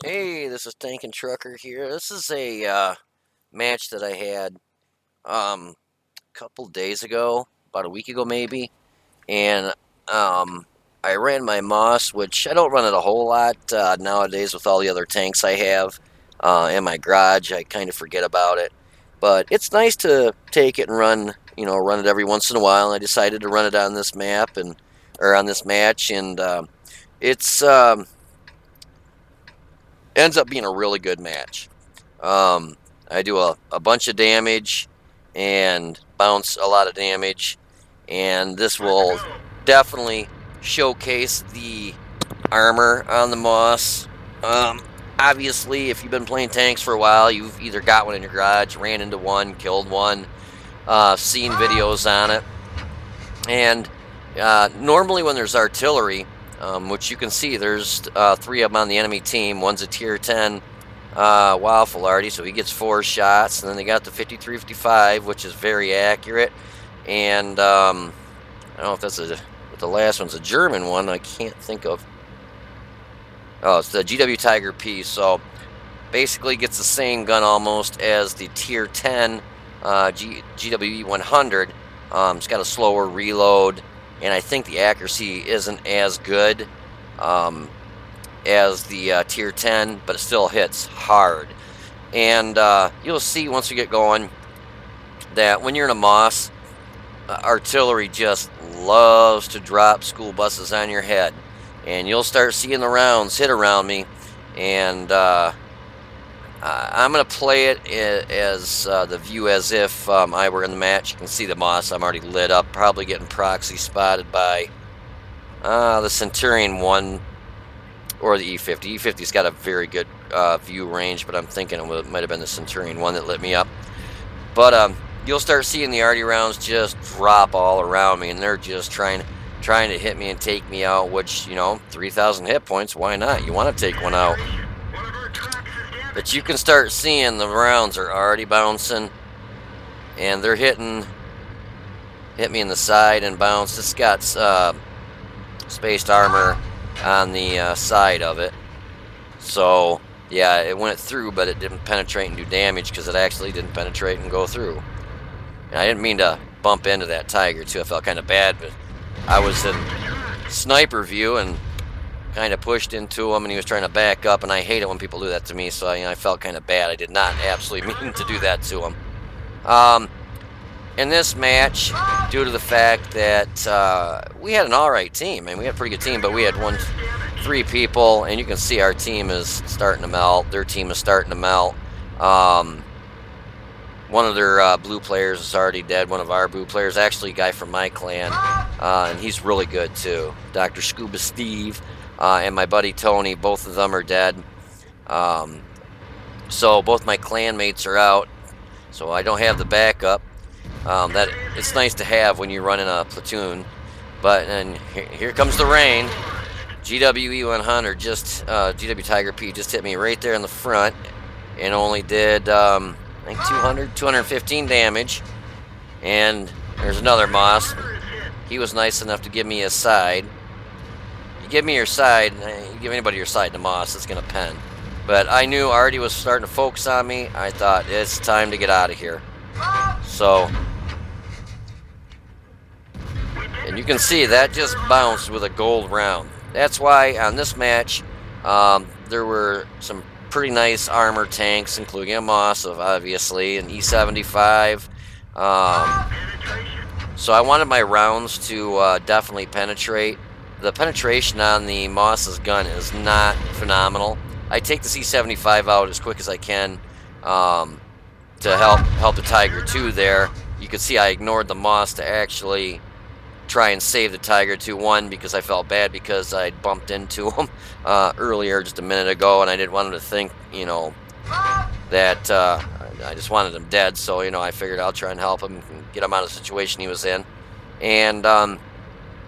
Hey, this is Tank and Trucker here. This is a match that I had a couple days ago, about a week ago maybe, and um, I ran my Moss, which I don't run it a whole lot nowadays with all the other tanks I have in my garage. I kind of forget about it, but it's nice to take it and run it every once in a while. And I decided to run it on this map or on this match, and it's ends up being a really good match. Um, I do a bunch of damage and bounce a lot of damage, and this will definitely showcase the armor on the Moss. Um, Obviously, if you've been playing tanks for a while, you've either got one in your garage, ran into one, killed one, seen videos on it. And normally when there's artillery, which you can see there's 3 of them on the enemy team. One's a tier 10 Waffle so he gets 4 shots. And then they got the 53-55, which is very accurate. And I don't know if but the last one's a German one. I can't think of. Oh, it's the GW Tiger P. So basically gets the same gun almost as the tier 10 GWE 100. It's got a slower reload, and I think the accuracy isn't as good as the tier 10, but it still hits hard. And you'll see once we get going that when you're in a Moss, artillery just loves to drop school buses on your head, and you'll start seeing the rounds hit around me. And I'm going to play it as the view as if I were in the match. You can see the Moss. I'm already lit up, probably getting proxy spotted by the Centurion 1 or the E50. E50's got a very good view range, but I'm thinking it might have been the Centurion 1 that lit me up. But you'll start seeing the arty rounds just drop all around me, and they're just trying to hit me and take me out, which, 3,000 hit points, why not? You want to take one out. But you can start seeing the rounds are already bouncing, and they're hit me in the side and bounce. It's got spaced armor on the side of it. So, yeah, it went through, but it didn't penetrate and do damage because it actually didn't penetrate and go through. And I didn't mean to bump into that Tiger, too. I felt kind of bad, but I was in sniper view and kind of pushed into him, and he was trying to back up, and I hate it when people do that to me, so I felt kind of bad. I did not absolutely mean to do that to him. In this match, due to the fact that we had an alright team, and we had a pretty good team, but we had 3 people, and you can see our team is starting to melt. Their team is starting to melt. One of their blue players is already dead. One of our blue players, actually a guy from my clan, and he's really good too. Dr. Scuba Steve and my buddy Tony, both of them are dead. So both my clanmates are out, so I don't have the backup. That it's nice to have when you run in a platoon. But and here comes the rain. GWE 100 GW Tiger P just hit me right there in the front, and only did I think 215 damage. And there's another Moss. He was nice enough to give me his side. You give me your side, you give anybody your side in the Moss, it's gonna pen. But I knew Artie was starting to focus on me. I thought it's time to get out of here. So, and you can see that just bounced with a gold round. That's why on this match, there were some pretty nice armor tanks, including a Moss, obviously, an E75. So I wanted my rounds to definitely penetrate. The penetration on the Moss's gun is not phenomenal. I take the C75 out as quick as I can to help the Tiger 2 there. You can see I ignored the Moss to actually try and save the Tiger 2-1 because I felt bad because I'd bumped into him earlier just a minute ago, and I didn't want him to think, that I just wanted him dead. So, I figured I'll try and help him and get him out of the situation he was in. And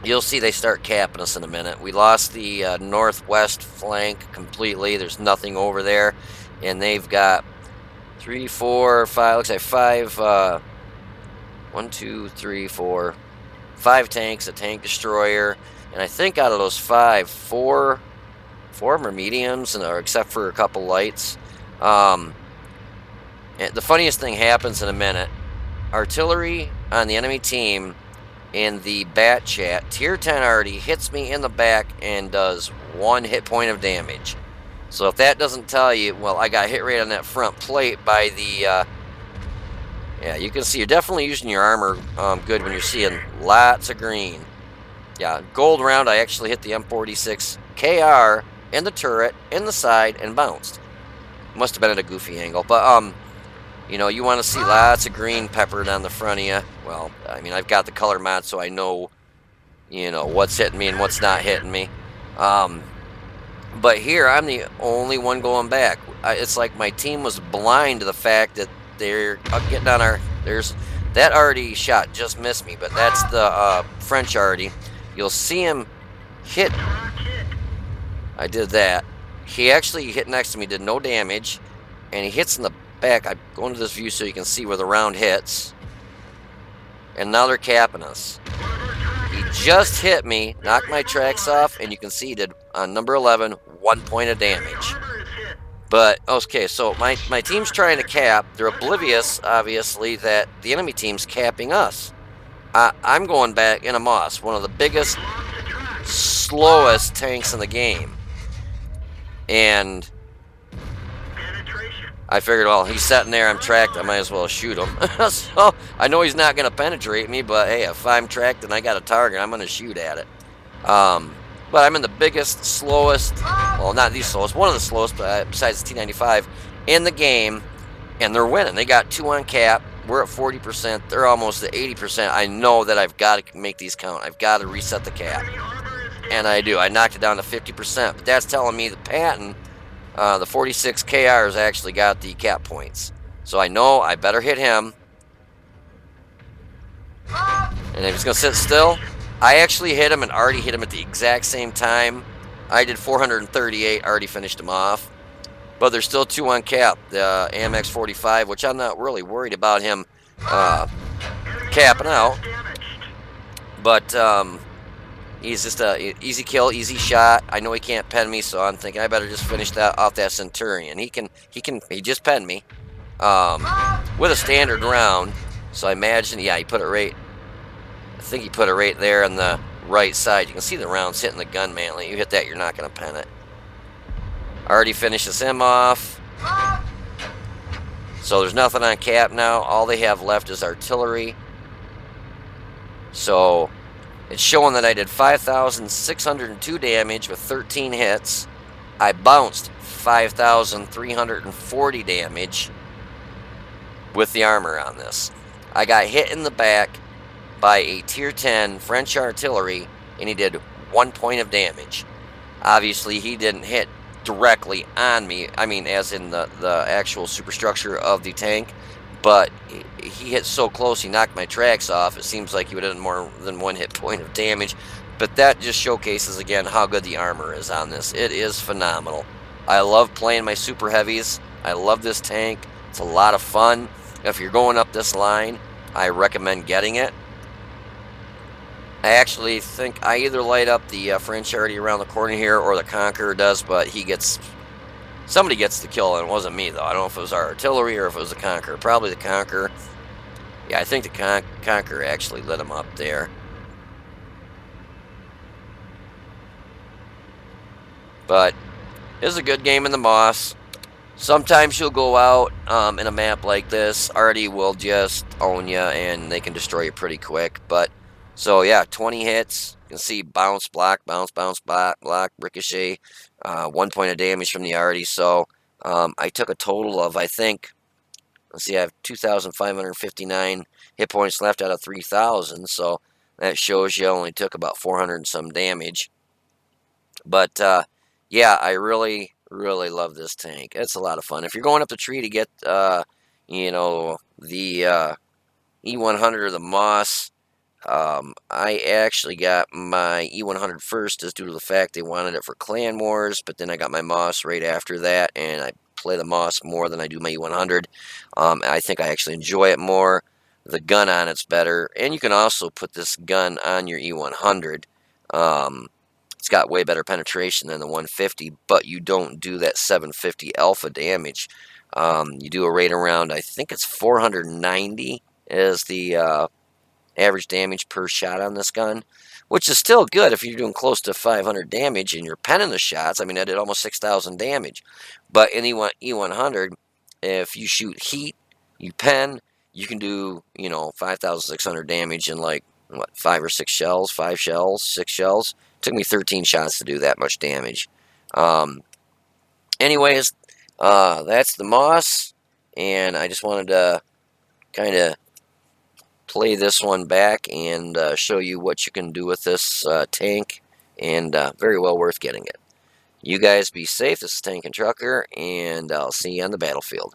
you'll see they start capping us in a minute. We lost the northwest flank completely. There's nothing over there, and they've got 3, 4, 5. Looks like 5. 1, 2, 3, 4. 5 tanks, a tank destroyer, and I think out of those 5, 4 4 of them are mediums, or except for a couple lights. And the funniest thing happens in a minute. Artillery on the enemy team in the bat chat, tier 10 already hits me in the back and does 1 hit point of damage. So if that doesn't tell you, well, I got hit right on that front plate by the, yeah, you can see you're definitely using your armor good when you're seeing lots of green. Yeah, gold round, I actually hit the M46 KR in the turret, in the side, and bounced. Must have been at a goofy angle, but, you know, you want to see lots of green peppered on the front of you. Well, I mean, I've got the color mod, so I know, you know, what's hitting me and what's not hitting me. But here, I'm the only one going back. It's like my team was blind to the fact that they're getting on our... There's that Artie shot just missed me, but that's the French Artie. You'll see him hit. I did that. He actually hit next to me, did no damage, and he hits in the back. I'm going to this view so you can see where the round hits. And now they're capping us. He just hit me, knocked my tracks off, and you can see he did on number 11, 1 point of damage. But, okay, so my team's trying to cap. They're oblivious, obviously, that the enemy team's capping us. I'm going back in a Moss, one of the biggest, slowest tanks in the game. And I figured, well, he's sitting there, I'm tracked, I might as well shoot him. So I know he's not going to penetrate me, but hey, if I'm tracked and I got a target, I'm going to shoot at it. But I'm in the biggest, slowest, well, not the slowest, one of the slowest, besides the T95, in the game, and they're winning. They got 2 on cap. We're at 40%. They're almost at 80%. I know that I've got to make these count. I've got to reset the cap. And I do. I knocked it down to 50%. But that's telling me the Patton, the 46 KR's actually got the cap points. So I know I better hit him. And if he's going to sit still, I actually hit him and Artie hit him at the exact same time. I did 438. Artie finished him off. But there's still 2 on cap. The Amex 45, which I'm not really worried about him capping out. But he's just a easy kill, easy shot. I know he can't pen me, so I'm thinking I better just finish that off that Centurion. He just penned me with a standard round. So I imagine, yeah, he put it right. I think he put it right there on the right side. You can see the rounds hitting the gun mantle. You hit that, you're not going to pen it. Already finishes him off. So there's nothing on cap now. All they have left is artillery. So it's showing that I did 5,602 damage with 13 hits. I bounced 5,340 damage with the armor on this. I got hit in the back by a tier 10 French artillery, and he did 1 point of damage. Obviously, he didn't hit directly on me, I mean as in the actual superstructure of the tank, but he hit so close he knocked my tracks off. It seems like he would have done more than 1 hit point of damage, but that just showcases again how good the armor is on this. It is phenomenal. I love playing my super heavies. I love this tank. It's a lot of fun. If you're going up this line, I recommend getting it. I actually think I either light up the French Artie around the corner here, or the Conqueror does, but somebody gets the kill, and it wasn't me, though. I don't know if it was our artillery or if it was the Conqueror. Probably the Conqueror. Yeah, I think the Conqueror actually lit him up there. But it was a good game in the Moss. Sometimes you'll go out in a map like this. Artie will just own you, and they can destroy you pretty quick, but... So yeah, 20 hits. You can see bounce, block, bounce, bounce, block, ricochet. 1 point of damage from the Artie. So I took a total of, I think, let's see, I have 2,559 hit points left out of 3,000. So that shows you I only took about 400 and some damage. But yeah, I really, really love this tank. It's a lot of fun. If you're going up the tree to get, you know, the E100 or the Moss, I actually got my E100 first, just due to the fact they wanted it for Clan Wars, but then I got my Moss right after that, and I play the Moss more than I do my E100. I think I actually enjoy it more. The gun on it's better, and you can also put this gun on your E100. It's It's got way better penetration than the 150, but you don't do that 750 alpha damage. You do a rate around, I think it's 490 is the average damage per shot on this gun, which is still good if you're doing close to 500 damage and you're penning the shots. I mean, I did almost 6,000 damage. But in E100, if you shoot heat, you pen, you can do, 5,600 damage in like, what, 5 or 6 shells, 6 shells. It took me 13 shots to do that much damage. Um, anyways, that's the Moss, and I just wanted to kind of play this one back and show you what you can do with this tank, and very well worth getting it. You guys be safe. This is Tank and Trucker, and I'll see you on the battlefield.